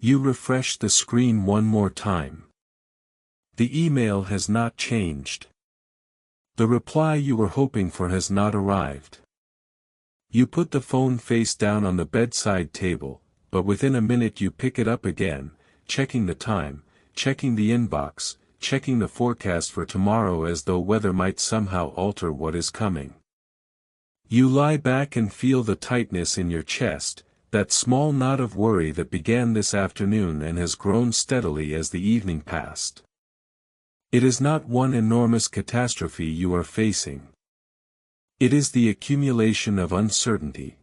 You refresh the screen one more time. The email has not changed. The reply you were hoping for has not arrived. You put the phone face down on the bedside table, but within a minute you pick it up again, checking the time, checking the inbox, checking the forecast for tomorrow as though weather might somehow alter what is coming. You lie back and feel the tightness in your chest, that small knot of worry that began this afternoon and has grown steadily as the evening passed. It is not one enormous catastrophe you are facing. It is the accumulation of uncertainty.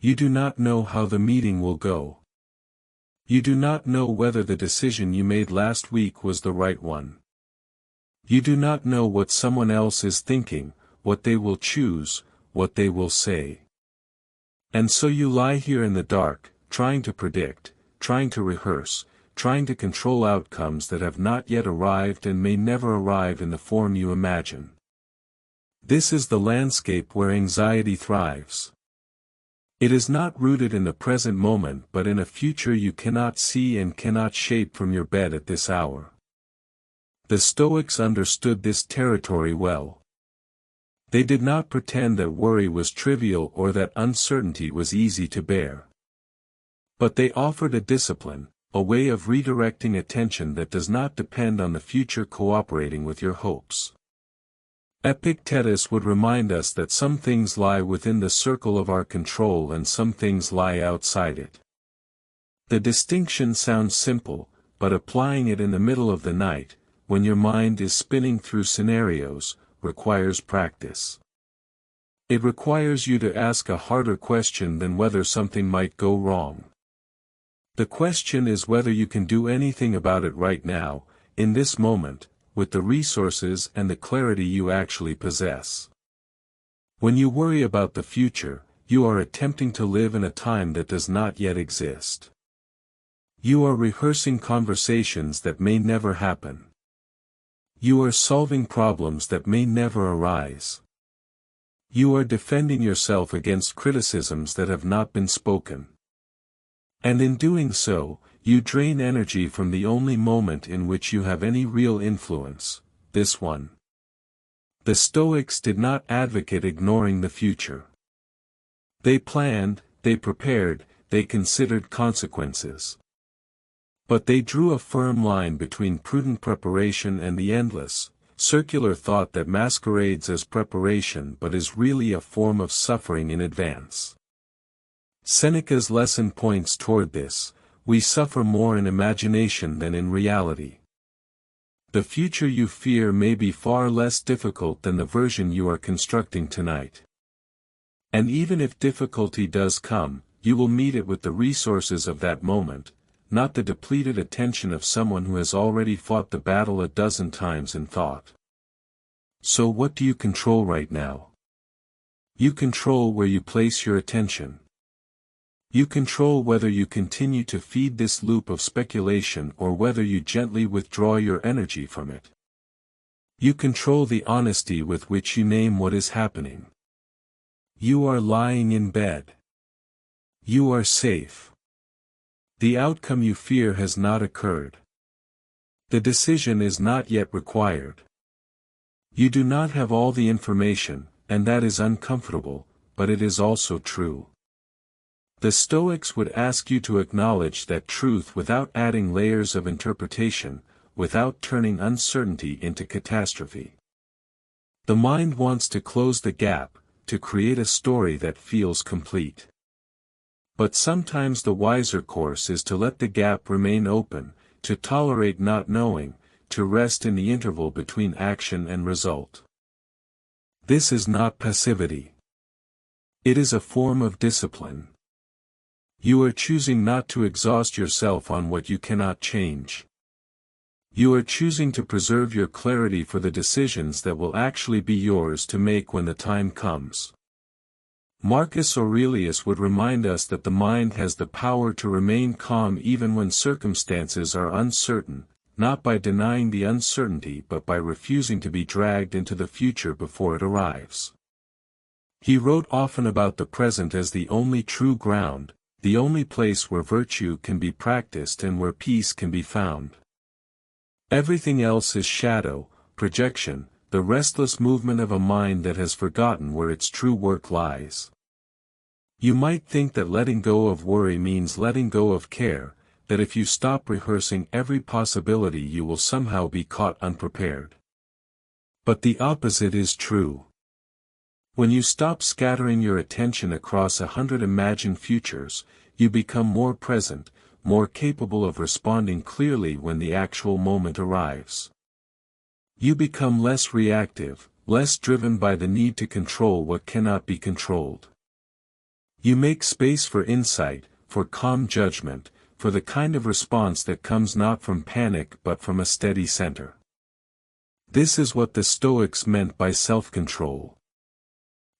You do not know how the meeting will go. You do not know whether the decision you made last week was the right one. You do not know what someone else is thinking, what they will choose, what they will say. And so you lie here in the dark, trying to predict, trying to rehearse, trying to control outcomes that have not yet arrived and may never arrive in the form you imagine. This is the landscape where anxiety thrives. It is not rooted in the present moment but in a future you cannot see and cannot shape from your bed at this hour. The Stoics understood this territory well. They did not pretend that worry was trivial or that uncertainty was easy to bear. But they offered a discipline, a way of redirecting attention that does not depend on the future cooperating with your hopes. Epictetus would remind us that some things lie within the circle of our control and some things lie outside it. The distinction sounds simple, but applying it in the middle of the night, when your mind is spinning through scenarios, requires practice. It requires you to ask a harder question than whether something might go wrong. The question is whether you can do anything about it right now, in this moment, with the resources and the clarity you actually possess. When you worry about the future, you are attempting to live in a time that does not yet exist. You are rehearsing conversations that may never happen. You are solving problems that may never arise. You are defending yourself against criticisms that have not been spoken. And in doing so, you drain energy from the only moment in which you have any real influence, this one. The Stoics did not advocate ignoring the future. They planned, they prepared, they considered consequences. But they drew a firm line between prudent preparation and the endless, circular thought that masquerades as preparation but is really a form of suffering in advance. Seneca's lesson points toward this: we suffer more in imagination than in reality. The future you fear may be far less difficult than the version you are constructing tonight. And even if difficulty does come, you will meet it with the resources of that moment, not the depleted attention of someone who has already fought the battle a dozen times in thought. So what do you control right now? You control where you place your attention. You control whether you continue to feed this loop of speculation or whether you gently withdraw your energy from it. You control the honesty with which you name what is happening. You are lying in bed. You are safe. The outcome you fear has not occurred. The decision is not yet required. You do not have all the information, and that is uncomfortable, but it is also true. The Stoics would ask you to acknowledge that truth without adding layers of interpretation, without turning uncertainty into catastrophe. The mind wants to close the gap, to create a story that feels complete. But sometimes the wiser course is to let the gap remain open, to tolerate not knowing, to rest in the interval between action and result. This is not passivity. It is a form of discipline. You are choosing not to exhaust yourself on what you cannot change. You are choosing to preserve your clarity for the decisions that will actually be yours to make when the time comes. Marcus Aurelius would remind us that the mind has the power to remain calm even when circumstances are uncertain, not by denying the uncertainty but by refusing to be dragged into the future before it arrives. He wrote often about the present as the only true ground, the only place where virtue can be practiced and where peace can be found. Everything else is shadow, projection, the restless movement of a mind that has forgotten where its true work lies. You might think that letting go of worry means letting go of care, that if you stop rehearsing every possibility you will somehow be caught unprepared. But the opposite is true. When you stop scattering your attention across 100 imagined futures, you become more present, more capable of responding clearly when the actual moment arrives. You become less reactive, less driven by the need to control what cannot be controlled. You make space for insight, for calm judgment, for the kind of response that comes not from panic but from a steady center. This is what the Stoics meant by self-control.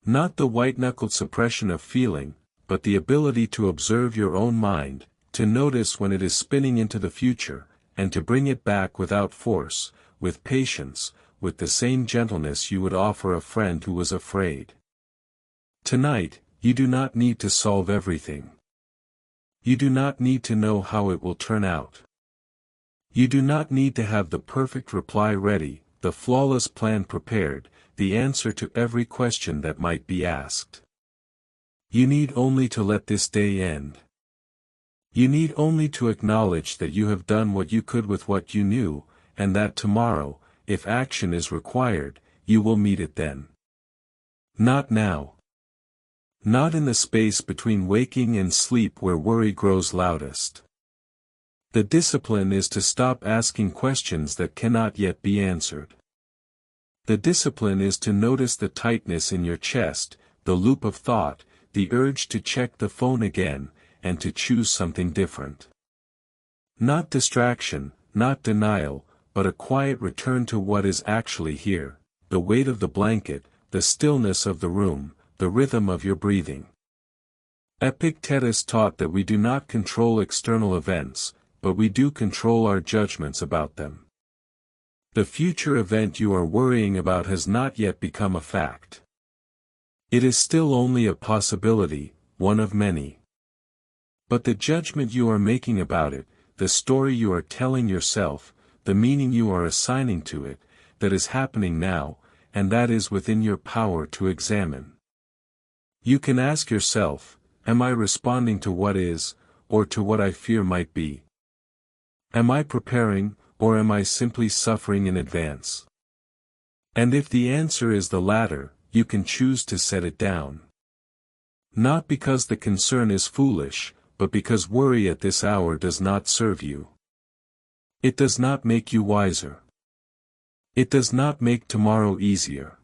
Not the white-knuckled suppression of feeling, but the ability to observe your own mind, to notice when it is spinning into the future, and to bring it back without force, with patience, with the same gentleness you would offer a friend who was afraid. Tonight, you do not need to solve everything. You do not need to know how it will turn out. You do not need to have the perfect reply ready, the flawless plan prepared, the answer to every question that might be asked. You need only to let this day end. You need only to acknowledge that you have done what you could with what you knew, and that tomorrow, if action is required, you will meet it then. Not now. Not in the space between waking and sleep where worry grows loudest. The discipline is to stop asking questions that cannot yet be answered. The discipline is to notice the tightness in your chest, the loop of thought, the urge to check the phone again, and to choose something different. Not distraction, not denial, but a quiet return to what is actually here, the weight of the blanket, the stillness of the room, the rhythm of your breathing. Epictetus taught that we do not control external events, but we do control our judgments about them. The future event you are worrying about has not yet become a fact. It is still only a possibility, one of many. But the judgment you are making about it, the story you are telling yourself, the meaning you are assigning to it, that is happening now, and that is within your power to examine. You can ask yourself, am I responding to what is, or to what I fear might be? Am I preparing, or am I simply suffering in advance? And if the answer is the latter, you can choose to set it down. Not because the concern is foolish, but because worry at this hour does not serve you. It does not make you wiser. It does not make tomorrow easier.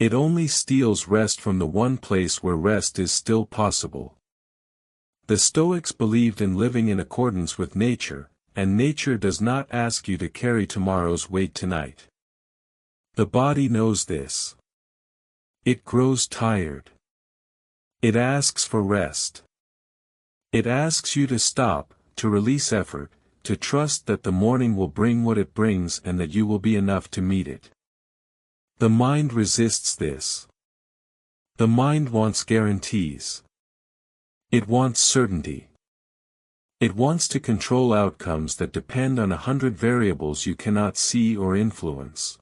It only steals rest from the one place where rest is still possible. The Stoics believed in living in accordance with nature, and nature does not ask you to carry tomorrow's weight tonight. The body knows this. It grows tired. It asks for rest. It asks you to stop, to release effort, to trust that the morning will bring what it brings and that you will be enough to meet it. The mind resists this. The mind wants guarantees. It wants certainty. It wants to control outcomes that depend on 100 variables you cannot see or influence.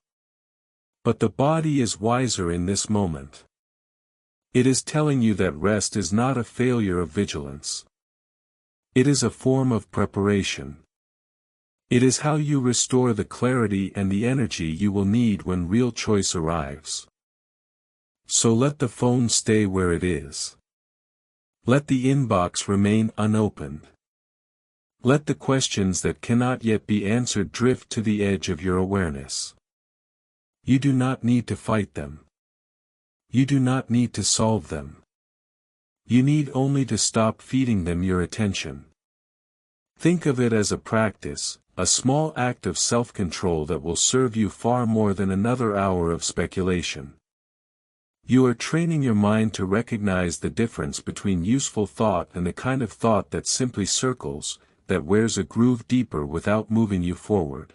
But the body is wiser in this moment. It is telling you that rest is not a failure of vigilance. It is a form of preparation. It is how you restore the clarity and the energy you will need when real choice arrives. So let the phone stay where it is. Let the inbox remain unopened. Let the questions that cannot yet be answered drift to the edge of your awareness. You do not need to fight them. You do not need to solve them. You need only to stop feeding them your attention. Think of it as a practice, a small act of self-control that will serve you far more than another hour of speculation. You are training your mind to recognize the difference between useful thought and the kind of thought that simply circles, that wears a groove deeper without moving you forward.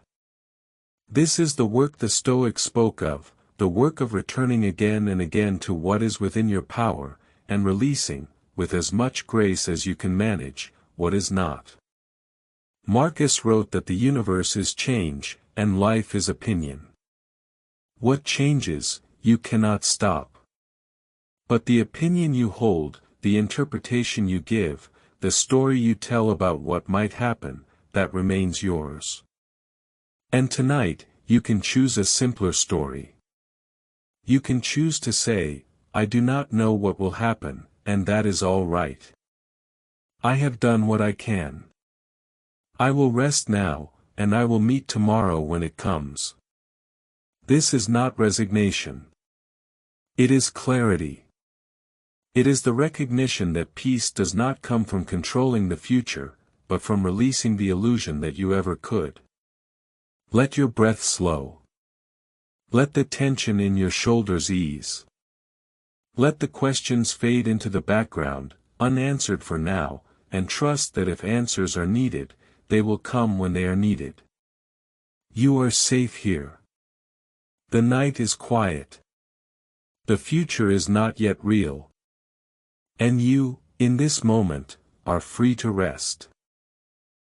This is the work the Stoics spoke of, the work of returning again and again to what is within your power, and releasing, with as much grace as you can manage, what is not. Marcus wrote that the universe is change, and life is opinion. What changes, you cannot stop. But the opinion you hold, the interpretation you give, the story you tell about what might happen, that remains yours. And tonight, you can choose a simpler story. You can choose to say, I do not know what will happen, and that is all right. I have done what I can. I will rest now, and I will meet tomorrow when it comes. This is not resignation. It is clarity. It is the recognition that peace does not come from controlling the future, but from releasing the illusion that you ever could. Let your breath slow. Let the tension in your shoulders ease. Let the questions fade into the background, unanswered for now, and trust that if answers are needed, they will come when they are needed. You are safe here. The night is quiet. The future is not yet real. And you, in this moment, are free to rest.